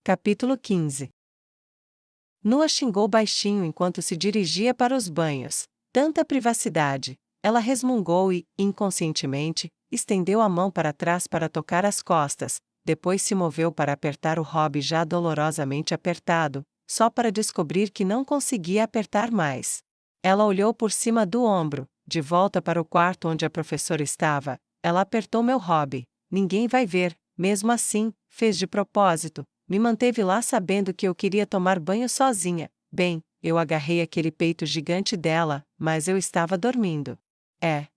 Capítulo 15. Nua xingou baixinho enquanto se dirigia para os banhos. Tanta privacidade! Ela resmungou e, inconscientemente, estendeu a mão para trás para tocar as costas, depois se moveu para apertar o Rob já dolorosamente apertado, só para descobrir que não conseguia apertar mais. Ela olhou por cima do ombro, de volta para o quarto onde a professora estava. Ela apertou meu Rob. Ninguém vai ver, mesmo assim, fez de propósito. Me manteve lá sabendo que eu queria tomar banho sozinha. Bem, eu agarrei aquele peito gigante dela, mas eu estava dormindo.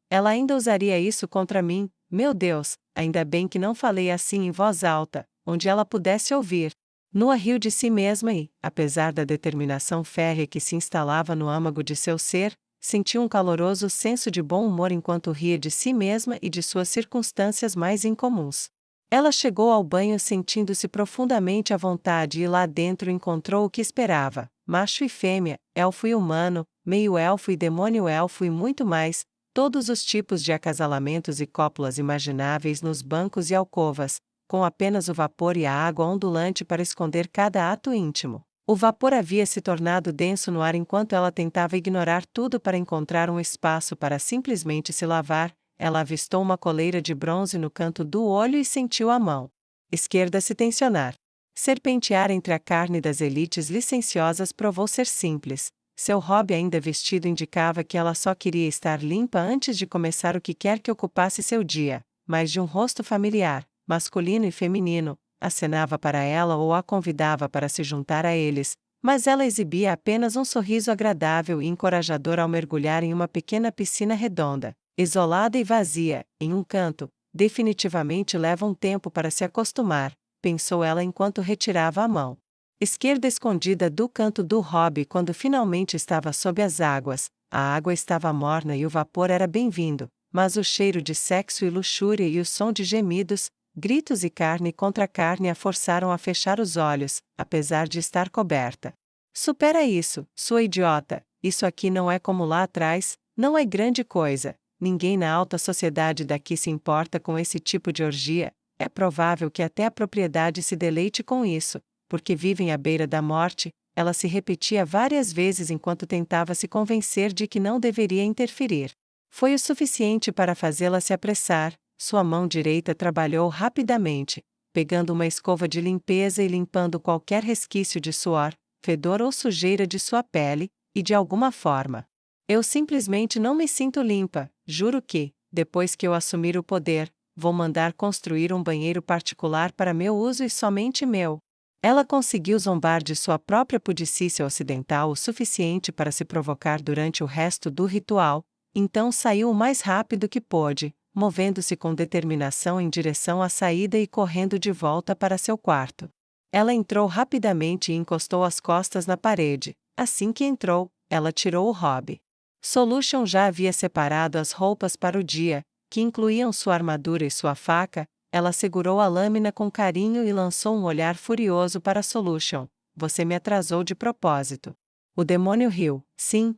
Ela ainda usaria isso contra mim. Meu Deus, ainda bem que não falei assim em voz alta, onde ela pudesse ouvir. Nua riu de si mesma e, apesar da determinação férrea que se instalava no âmago de seu ser, sentiu um caloroso senso de bom humor enquanto ria de si mesma e de suas circunstâncias mais incomuns. Ela chegou ao banho sentindo-se profundamente à vontade e lá dentro encontrou o que esperava: macho e fêmea, elfo e humano, meio-elfo e demônio-elfo e muito mais, todos os tipos de acasalamentos e cópulas imagináveis nos bancos e alcovas, com apenas o vapor e a água ondulante para esconder cada ato íntimo. O vapor havia se tornado denso no ar enquanto ela tentava ignorar tudo para encontrar um espaço para simplesmente se lavar. Ela avistou uma coleira de bronze no canto do olho e sentiu a mão esquerda se tensionar. Serpentear entre a carne das elites licenciosas provou ser simples. Seu hobby ainda vestido indicava que ela só queria estar limpa antes de começar o que quer que ocupasse seu dia, mas de um rosto familiar, masculino e feminino, acenava para ela ou a convidava para se juntar a eles, mas ela exibia apenas um sorriso agradável e encorajador ao mergulhar em uma pequena piscina redonda, isolada e vazia, em um canto. Definitivamente leva um tempo para se acostumar, pensou ela enquanto retirava a mão esquerda escondida do canto do hobby quando finalmente estava sob as águas. A água estava morna e o vapor era bem-vindo, mas o cheiro de sexo e luxúria e o som de gemidos, gritos e carne contra carne a forçaram a fechar os olhos, apesar de estar coberta. Supera isso, sua idiota, isso aqui não é como lá atrás, não é grande coisa. Ninguém na alta sociedade daqui se importa com esse tipo de orgia. É provável que até a propriedade se deleite com isso, porque vivem à beira da morte. Ela se repetia várias vezes enquanto tentava se convencer de que não deveria interferir. Foi o suficiente para fazê-la se apressar. Sua mão direita trabalhou rapidamente, pegando uma escova de limpeza e limpando qualquer resquício de suor, fedor ou sujeira de sua pele, e de alguma forma. Eu simplesmente não me sinto limpa. Juro que, depois que eu assumir o poder, vou mandar construir um banheiro particular para meu uso e somente meu. Ela conseguiu zombar de sua própria pudicícia ocidental o suficiente para se provocar durante o resto do ritual, então saiu o mais rápido que pôde, movendo-se com determinação em direção à saída e correndo de volta para seu quarto. Ela entrou rapidamente e encostou as costas na parede. Assim que entrou, ela tirou o hobby. Solution já havia separado as roupas para o dia, que incluíam sua armadura e sua faca. Ela segurou a lâmina com carinho e lançou um olhar furioso para Solution. Você me atrasou de propósito. O demônio riu. Sim,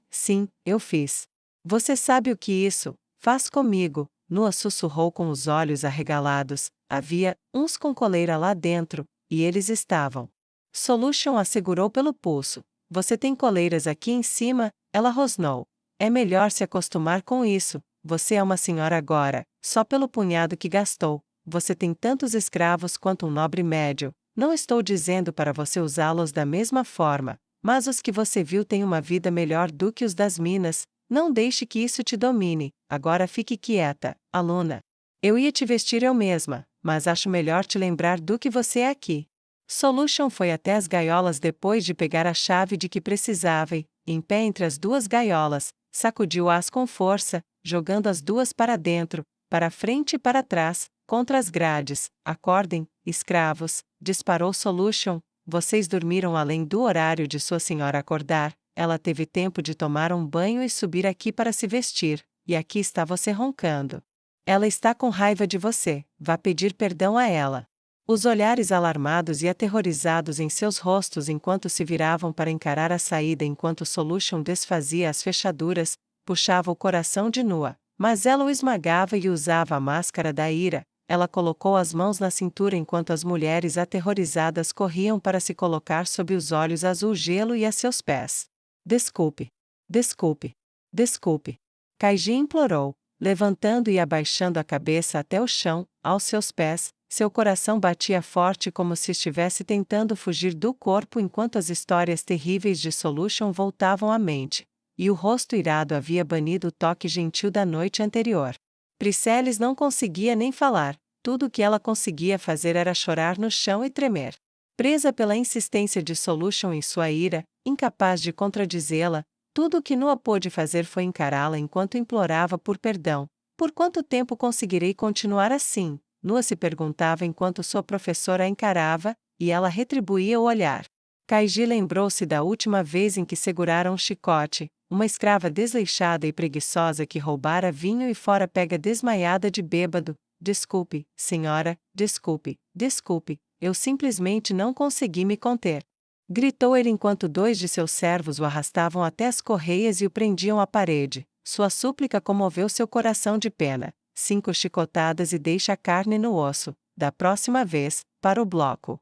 eu fiz. Você sabe o que isso faz comigo? Nua sussurrou com os olhos arregalados. Havia uns com coleira lá dentro, e eles estavam. Solution a segurou pelo pulso. Você tem coleiras aqui em cima? Ela rosnou. É melhor se acostumar com isso. Você é uma senhora agora, só pelo punhado que gastou. Você tem tantos escravos quanto um nobre médio. Não estou dizendo para você usá-los da mesma forma, mas os que você viu têm uma vida melhor do que os das minas. Não deixe que isso te domine. Agora fique quieta, aluna. Eu ia te vestir eu mesma, mas acho melhor te lembrar do que você é aqui. Solution foi até as gaiolas depois de pegar a chave de que precisava e, em pé entre as duas gaiolas, sacudiu-as com força, jogando as duas para dentro, para frente e para trás, contra as grades. Acordem, escravos, disparou Solution. Vocês dormiram além do horário de sua senhora acordar. Ela teve tempo de tomar um banho e subir aqui para se vestir, e aqui está você roncando. Ela está com raiva de você. Vá pedir perdão a ela. Os olhares alarmados e aterrorizados em seus rostos enquanto se viravam para encarar a saída enquanto Solution desfazia as fechaduras, puxava o coração de Nua, mas ela o esmagava e usava a máscara da ira. Ela colocou as mãos na cintura enquanto as mulheres aterrorizadas corriam para se colocar sob os olhos azul gelo e a seus pés. Desculpe. Desculpe. Desculpe. Kaiji implorou, levantando e abaixando a cabeça até o chão, aos seus pés. Seu coração batia forte como se estivesse tentando fugir do corpo enquanto as histórias terríveis de Solution voltavam à mente, e o rosto irado havia banido o toque gentil da noite anterior. Priscillis não conseguia nem falar, tudo o que ela conseguia fazer era chorar no chão e tremer. Presa pela insistência de Solution em sua ira, incapaz de contradizê-la, tudo o que Noah pôde fazer foi encará-la enquanto implorava por perdão. Por quanto tempo conseguirei continuar assim? Noah se perguntava enquanto sua professora a encarava, e ela retribuía o olhar. Kaiji lembrou-se da última vez em que seguraram um chicote, uma escrava desleixada e preguiçosa que roubara vinho e fora pega desmaiada de bêbado. Desculpe, senhora, desculpe, desculpe, eu simplesmente não consegui me conter. Gritou ele enquanto dois de seus servos o arrastavam até as correias e o prendiam à parede. Sua súplica comoveu seu coração de pena. 5 chicotadas e deixa a carne no osso, da próxima vez, para o bloco.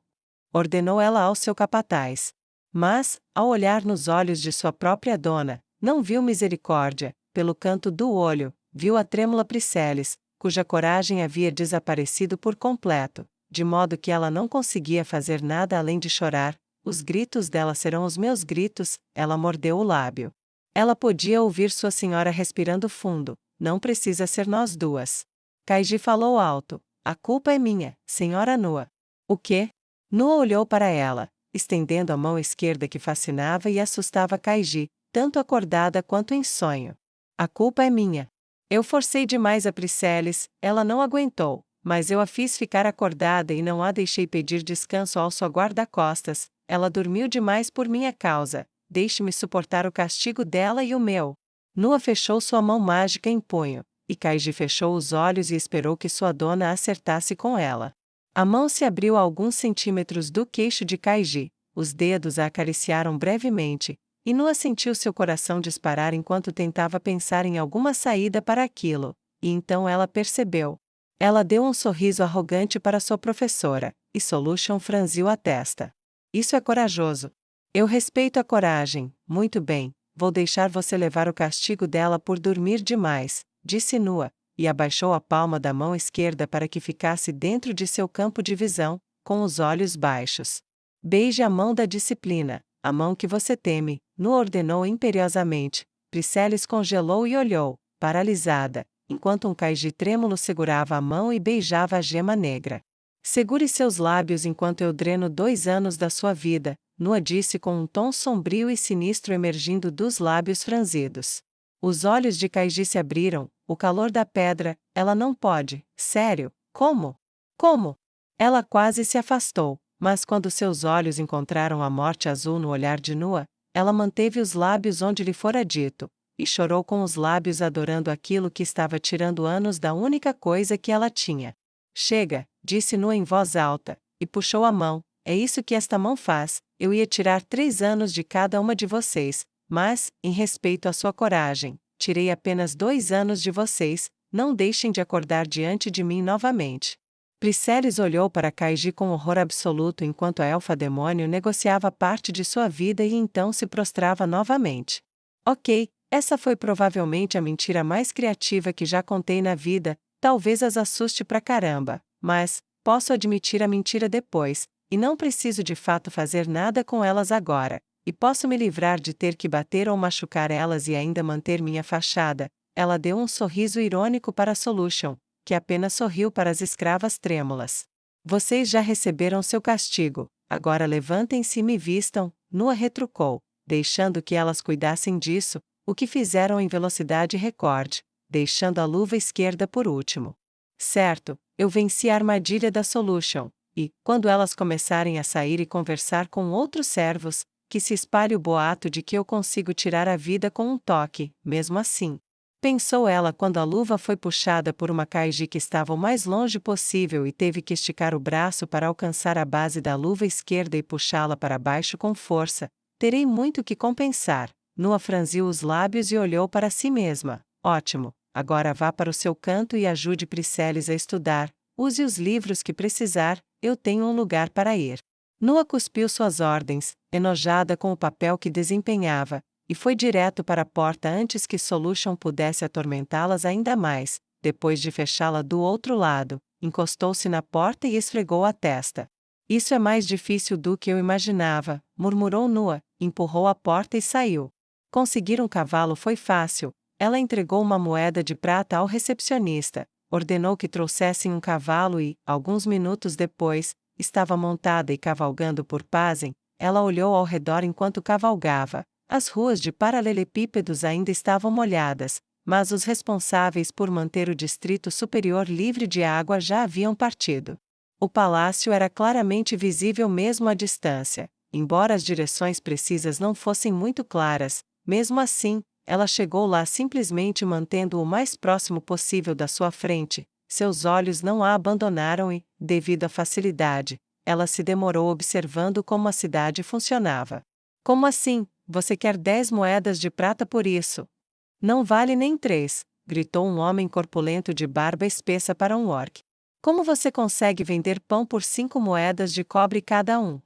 Ordenou ela ao seu capataz. Mas, ao olhar nos olhos de sua própria dona, não viu misericórdia. Pelo canto do olho, viu a trêmula Priscillis, cuja coragem havia desaparecido por completo, de modo que ela não conseguia fazer nada além de chorar. Os gritos dela serão os meus gritos, ela mordeu o lábio. Ela podia ouvir sua senhora respirando fundo. Não precisa ser nós duas. Kaiji falou alto. A culpa é minha, senhora Noah. O quê? Noah olhou para ela, estendendo a mão esquerda que fascinava e assustava Kaiji, tanto acordada quanto em sonho. A culpa é minha. Eu forcei demais a Priscillis, ela não aguentou, mas eu a fiz ficar acordada e não a deixei pedir descanso ao seu guarda-costas. Ela dormiu demais por minha causa. Deixe-me suportar o castigo dela e o meu. Noah fechou sua mão mágica em punho, e Kaiji fechou os olhos e esperou que sua dona acertasse com ela. A mão se abriu a alguns centímetros do queixo de Kaiji, os dedos a acariciaram brevemente, e Noah sentiu seu coração disparar enquanto tentava pensar em alguma saída para aquilo, e então ela percebeu. Ela deu um sorriso arrogante para sua professora, e Solution franziu a testa. Isso é corajoso. Eu respeito a coragem, muito bem. Vou deixar você levar o castigo dela por dormir demais, disse Noah, e abaixou a palma da mão esquerda para que ficasse dentro de seu campo de visão, com os olhos baixos. Beije a mão da disciplina, a mão que você teme, Noah ordenou imperiosamente. Priscillis congelou e olhou, paralisada, enquanto um Kaiji trêmulo segurava a mão e beijava a gema negra. Segure seus lábios enquanto eu dreno 2 anos da sua vida, Noah disse com um tom sombrio e sinistro emergindo dos lábios franzidos. Os olhos de Kaiji se abriram, o calor da pedra, ela não pode, sério, como? Como? Ela quase se afastou, mas quando seus olhos encontraram a morte azul no olhar de Noah, ela manteve os lábios onde lhe fora dito, e chorou com os lábios adorando aquilo que estava tirando anos da única coisa que ela tinha. Chega, disse Noah em voz alta, e puxou a mão. É isso que esta mão faz. Eu ia tirar 3 anos de cada uma de vocês, mas, em respeito à sua coragem, tirei apenas 2 anos de vocês. Não deixem de acordar diante de mim novamente. Priscillis olhou para Kaiji com horror absoluto enquanto a elfa-demônio negociava parte de sua vida e então se prostrava novamente. Ok, essa foi provavelmente a mentira mais criativa que já contei na vida, talvez as assuste pra caramba, mas, posso admitir a mentira depois. E não preciso de fato fazer nada com elas agora, e posso me livrar de ter que bater ou machucar elas e ainda manter minha fachada. Ela deu um sorriso irônico para Solution, que apenas sorriu para as escravas trêmulas. Vocês já receberam seu castigo, agora levantem-se e me vistam, Noah retrucou, deixando que elas cuidassem disso, o que fizeram em velocidade recorde, deixando a luva esquerda por último. Certo, eu venci a armadilha da Solution. E, quando elas começarem a sair e conversar com outros servos, que se espalhe o boato de que eu consigo tirar a vida com um toque, mesmo assim. Pensou ela quando a luva foi puxada por uma Kaiji que estava o mais longe possível e teve que esticar o braço para alcançar a base da luva esquerda e puxá-la para baixo com força. Terei muito que compensar. Noah franziu os lábios e olhou para si mesma. Ótimo, agora vá para o seu canto e ajude Priscillis a estudar. use os livros que precisar, eu tenho um lugar para ir. Nua cuspiu suas ordens, enojada com o papel que desempenhava, e foi direto para a porta antes que Solution pudesse atormentá-las ainda mais. Depois de fechá-la do outro lado, encostou-se na porta e esfregou a testa. Isso é mais difícil do que eu imaginava, murmurou Nua, empurrou a porta e saiu. Conseguir um cavalo foi fácil. Ela entregou uma moeda de prata ao recepcionista, ordenou que trouxessem um cavalo e, alguns minutos depois, estava montada e cavalgando por Pazen. Ela olhou ao redor enquanto cavalgava. As ruas de paralelepípedos ainda estavam molhadas, mas os responsáveis por manter o Distrito Superior livre de água já haviam partido. O palácio era claramente visível mesmo à distância, embora as direções precisas não fossem muito claras. Mesmo assim, ela chegou lá simplesmente mantendo-o o mais próximo possível da sua frente. Seus olhos não a abandonaram e, devido à facilidade, ela se demorou observando como a cidade funcionava. Como assim? Você quer 10 moedas de prata por isso? Não vale nem 3, gritou um homem corpulento de barba espessa para um orc. Como você consegue vender pão por 5 moedas de cobre cada um?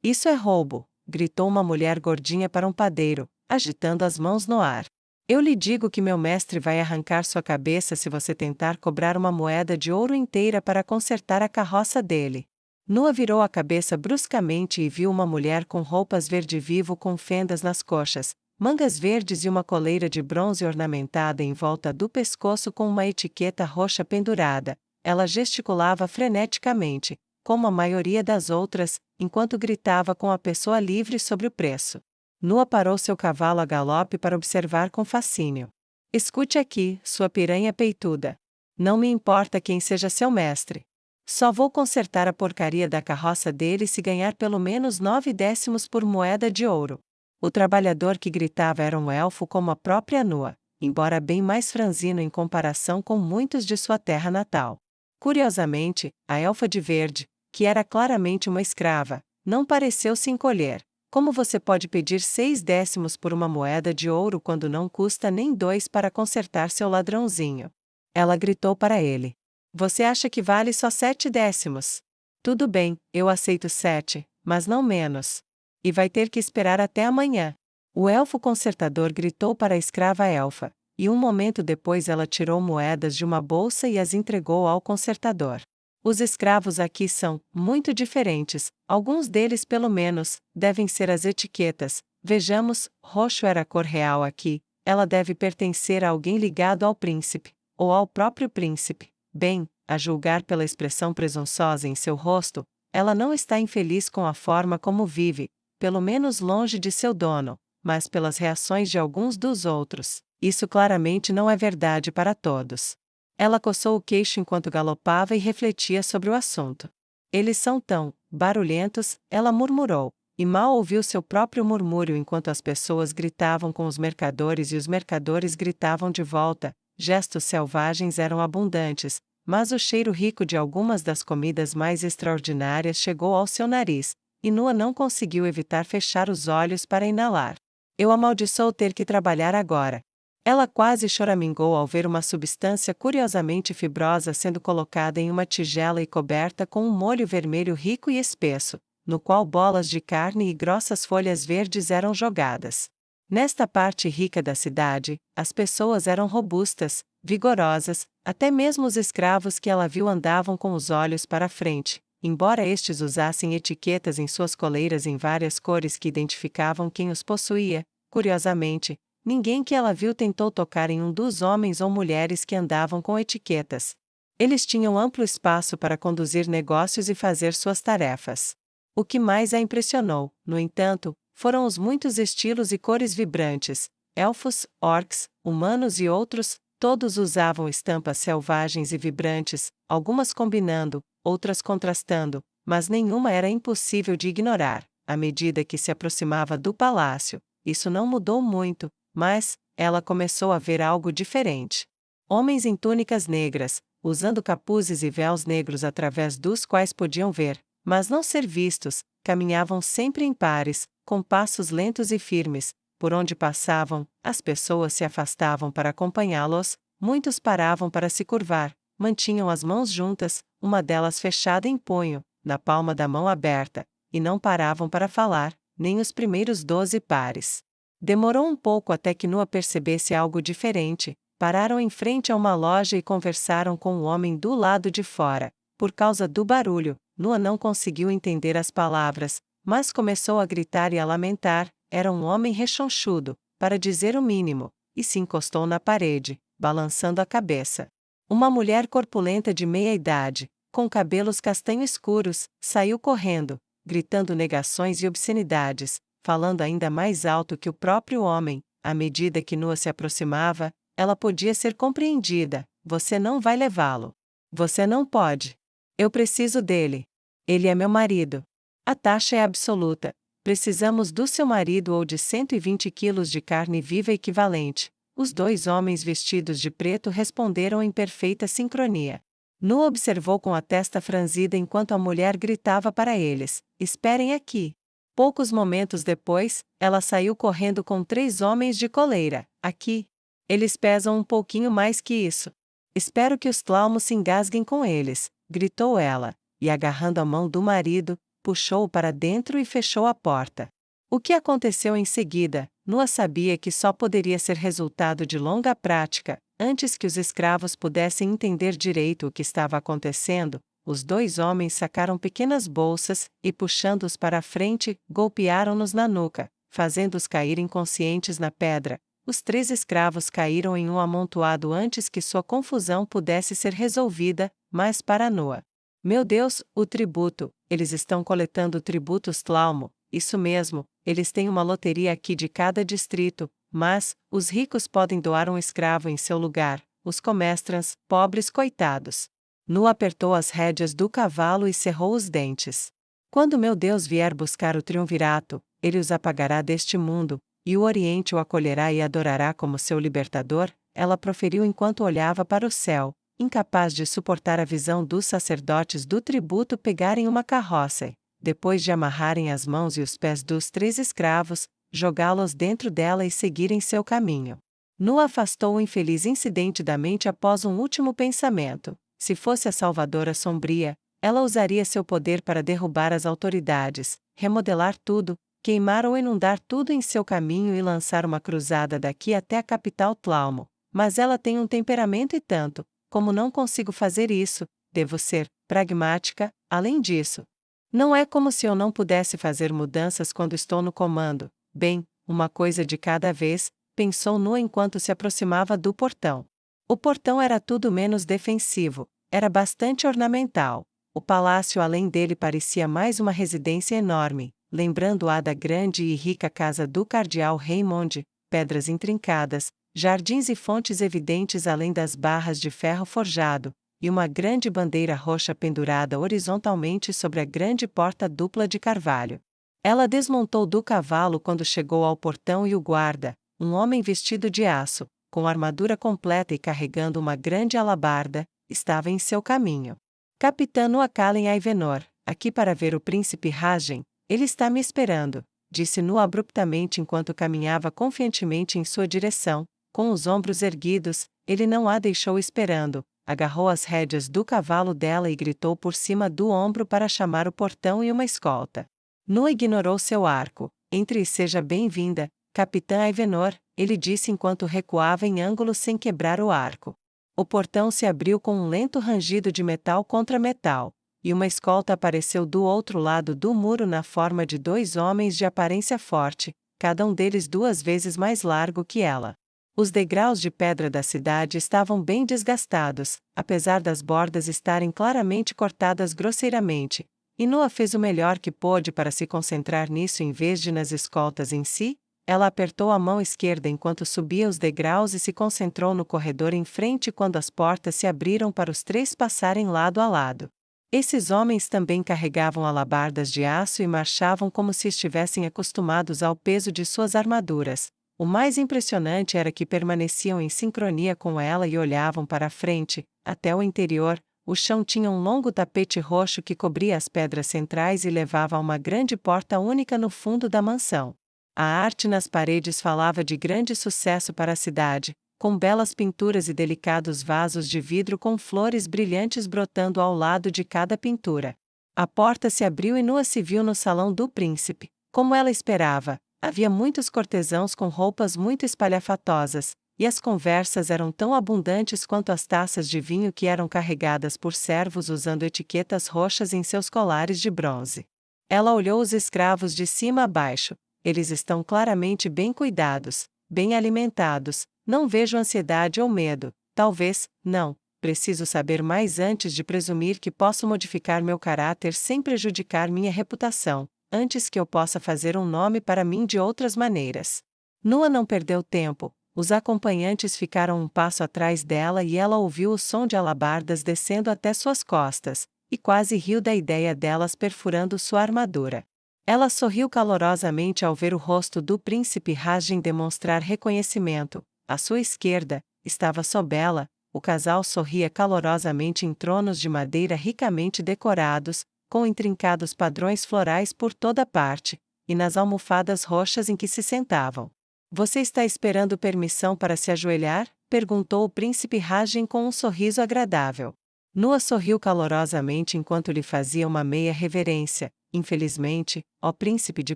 Isso é roubo, gritou uma mulher gordinha para um padeiro, agitando as mãos no ar. Eu lhe digo que meu mestre vai arrancar sua cabeça se você tentar cobrar uma moeda de ouro inteira para consertar a carroça dele. Nua virou a cabeça bruscamente e viu uma mulher com roupas verde-vivo com fendas nas coxas, mangas verdes e uma coleira de bronze ornamentada em volta do pescoço com uma etiqueta roxa pendurada. Ela gesticulava freneticamente, como a maioria das outras, enquanto gritava com a pessoa livre sobre o preço. Nua parou seu cavalo a galope para observar com fascínio. Escute aqui, sua piranha peituda. Não me importa quem seja seu mestre. Só vou consertar a porcaria da carroça dele se ganhar pelo menos 9 décimos por moeda de ouro. O trabalhador que gritava era um elfo como a própria Nua, embora bem mais franzino em comparação com muitos de sua terra natal. Curiosamente, a elfa de verde, que era claramente uma escrava, não pareceu se encolher. Como você pode pedir 6 décimos por uma moeda de ouro quando não custa nem 2 para consertar seu ladrãozinho? Ela gritou para ele. Você acha que vale só 7 décimos? Tudo bem, eu aceito 7, mas não menos. E vai ter que esperar até amanhã. O elfo consertador gritou para a escrava elfa, e um momento depois ela tirou moedas de uma bolsa e as entregou ao consertador. Os escravos aqui são muito diferentes, alguns deles pelo menos, devem ser as etiquetas. Vejamos, roxo era a cor real aqui, ela deve pertencer a alguém ligado ao príncipe, ou ao próprio príncipe. Bem, a julgar pela expressão presunçosa em seu rosto, ela não está infeliz com a forma como vive, pelo menos longe de seu dono, mas pelas reações de alguns dos outros. Isso claramente não é verdade para todos. Ela coçou o queixo enquanto galopava e refletia sobre o assunto. Eles são tão barulhentos, ela murmurou, e mal ouviu seu próprio murmúrio enquanto as pessoas gritavam com os mercadores e os mercadores gritavam de volta. Gestos selvagens eram abundantes, mas o cheiro rico de algumas das comidas mais extraordinárias chegou ao seu nariz, e Nua não conseguiu evitar fechar os olhos para inalar. Eu amaldiçoo ter que trabalhar agora. Ela quase choramingou ao ver uma substância curiosamente fibrosa sendo colocada em uma tigela e coberta com um molho vermelho rico e espesso, no qual bolas de carne e grossas folhas verdes eram jogadas. Nesta parte rica da cidade, as pessoas eram robustas, vigorosas, até mesmo os escravos que ela viu andavam com os olhos para a frente, embora estes usassem etiquetas em suas coleiras em várias cores que identificavam quem os possuía. Curiosamente, ninguém que ela viu tentou tocar em um dos homens ou mulheres que andavam com etiquetas. Eles tinham amplo espaço para conduzir negócios e fazer suas tarefas. O que mais a impressionou, no entanto, foram os muitos estilos e cores vibrantes. Elfos, orcs, humanos e outros, todos usavam estampas selvagens e vibrantes, algumas combinando, outras contrastando, mas nenhuma era impossível de ignorar. À medida que se aproximava do palácio, isso não mudou muito, mas ela começou a ver algo diferente. Homens em túnicas negras, usando capuzes e véus negros através dos quais podiam ver, mas não ser vistos, caminhavam sempre em pares, com passos lentos e firmes. Por onde passavam, as pessoas se afastavam para acompanhá-los, muitos paravam para se curvar, mantinham as mãos juntas, uma delas fechada em punho, na palma da mão aberta, e não paravam para falar, nem os primeiros 12 pares. Demorou um pouco até que Noa percebesse algo diferente. Pararam em frente a uma loja e conversaram com o homem do lado de fora. Por causa do barulho, Noa não conseguiu entender as palavras, mas começou a gritar e a lamentar. Era um homem rechonchudo, para dizer o mínimo, e se encostou na parede, balançando a cabeça. Uma mulher corpulenta de meia idade, com cabelos castanho escuros, saiu correndo, gritando negações e obscenidades, falando ainda mais alto que o próprio homem. À medida que Noa se aproximava, ela podia ser compreendida. Você não vai levá-lo. Você não pode. Eu preciso dele. Ele é meu marido. A taxa é absoluta. Precisamos do seu marido ou de 120 quilos de carne viva equivalente. Os dois homens vestidos de preto responderam em perfeita sincronia. Noa observou com a testa franzida enquanto a mulher gritava para eles: esperem aqui. Poucos momentos depois, ela saiu correndo com 3 homens de coleira. Aqui. Eles pesam um pouquinho mais que isso. Espero que os Tlaumo se engasguem com eles, gritou ela, e agarrando a mão do marido, puxou-o para dentro e fechou a porta. O que aconteceu em seguida, Noa sabia que só poderia ser resultado de longa prática. Antes que os escravos pudessem entender direito o que estava acontecendo, os 2 homens sacaram pequenas bolsas e, puxando-os para a frente, golpearam-nos na nuca, fazendo-os cair inconscientes na pedra. Os 3 escravos caíram em um amontoado antes que sua confusão pudesse ser resolvida, mas para Noa. Meu Deus, o tributo! Eles estão coletando tributos Tlaumo. Isso mesmo, eles têm uma loteria aqui de cada distrito, mas os ricos podem doar um escravo em seu lugar, os comestrans, pobres coitados. Noa apertou as rédeas do cavalo e cerrou os dentes. Quando meu Deus vier buscar o triunvirato, ele os apagará deste mundo, e o Oriente o acolherá e adorará como seu libertador, ela proferiu enquanto olhava para o céu, incapaz de suportar a visão dos sacerdotes do tributo pegarem uma carroça e, depois de amarrarem as mãos e os pés dos 3 escravos, jogá-los dentro dela e seguirem seu caminho. Noa afastou o infeliz incidente da mente após um último pensamento. Se fosse a Salvadora Sombria, ela usaria seu poder para derrubar as autoridades, remodelar tudo, queimar ou inundar tudo em seu caminho e lançar uma cruzada daqui até a capital Tlaumo. Mas ela tem um temperamento e tanto, como não consigo fazer isso, devo ser pragmática. Além disso, não é como se eu não pudesse fazer mudanças quando estou no comando. Bem, uma coisa de cada vez, pensou Noa enquanto se aproximava do portão. O portão era tudo menos defensivo, era bastante ornamental. O palácio além dele parecia mais uma residência enorme, lembrando-a da grande e rica casa do cardeal Raymond, pedras intrincadas, jardins e fontes evidentes além das barras de ferro forjado, e uma grande bandeira roxa pendurada horizontalmente sobre a grande porta dupla de carvalho. Ela desmontou do cavalo quando chegou ao portão e o guarda, um homem vestido de aço, com armadura completa e carregando uma grande alabarda, estava em seu caminho. Capitã Noa Kalen Aivenor, aqui para ver o príncipe Rajen, ele está me esperando, disse Noa abruptamente enquanto caminhava confiantemente em sua direção, com os ombros erguidos. Ele não a deixou esperando, agarrou as rédeas do cavalo dela e gritou por cima do ombro para chamar o portão e uma escolta. Noa ignorou seu arco. Entre e seja bem-vinda, Capitã Aivenor, ele disse enquanto recuava em ângulo sem quebrar o arco. O portão se abriu com um lento rangido de metal contra metal, e uma escolta apareceu do outro lado do muro na forma de 2 homens de aparência forte, cada um deles 2 vezes mais largo que ela. Os degraus de pedra da cidade estavam bem desgastados, apesar das bordas estarem claramente cortadas grosseiramente, e Noa fez o melhor que pôde para se concentrar nisso em vez de nas escoltas em si. Ela apertou a mão esquerda enquanto subia os degraus e se concentrou no corredor em frente quando as portas se abriram para os 3 passarem lado a lado. Esses homens também carregavam alabardas de aço e marchavam como se estivessem acostumados ao peso de suas armaduras. O mais impressionante era que permaneciam em sincronia com ela e olhavam para a frente, até o interior. O chão tinha um longo tapete roxo que cobria as pedras centrais e levava a uma grande porta única no fundo da mansão. A arte nas paredes falava de grande sucesso para a cidade. com belas pinturas e delicados vasos de vidro com flores brilhantes brotando ao lado de cada pintura. A porta se abriu e Nua se viu no salão do príncipe. Como ela esperava, havia muitos cortesãos com roupas muito espalhafatosas, e as conversas eram tão abundantes quanto as taças de vinho que eram carregadas por servos usando etiquetas roxas em seus colares de bronze. Ela olhou os escravos de cima a baixo. Eles estão claramente bem cuidados, bem alimentados, não vejo ansiedade ou medo, talvez, não. Preciso saber mais antes de presumir que posso modificar meu caráter sem prejudicar minha reputação, antes que eu possa fazer um nome para mim de outras maneiras. Nua não perdeu tempo, os acompanhantes ficaram um passo atrás dela e ela ouviu o som de alabardas descendo até suas costas, e quase riu da ideia delas perfurando sua armadura. Ela sorriu calorosamente ao ver o rosto do príncipe Rajin demonstrar reconhecimento. À sua esquerda, estava Sobela. O casal sorria calorosamente em tronos de madeira ricamente decorados, com intrincados padrões florais por toda parte, e nas almofadas roxas em que se sentavam. Você está esperando permissão para se ajoelhar? Perguntou o príncipe Rajin com um sorriso agradável. Nua sorriu calorosamente enquanto lhe fazia uma meia reverência. Infelizmente, ó príncipe de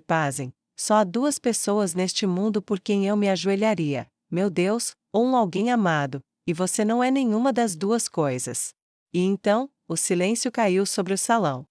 Pazen, só há duas pessoas neste mundo por quem eu me ajoelharia, meu Deus, ou um alguém amado. E você não é nenhuma das duas coisas. E então, o silêncio caiu sobre o salão.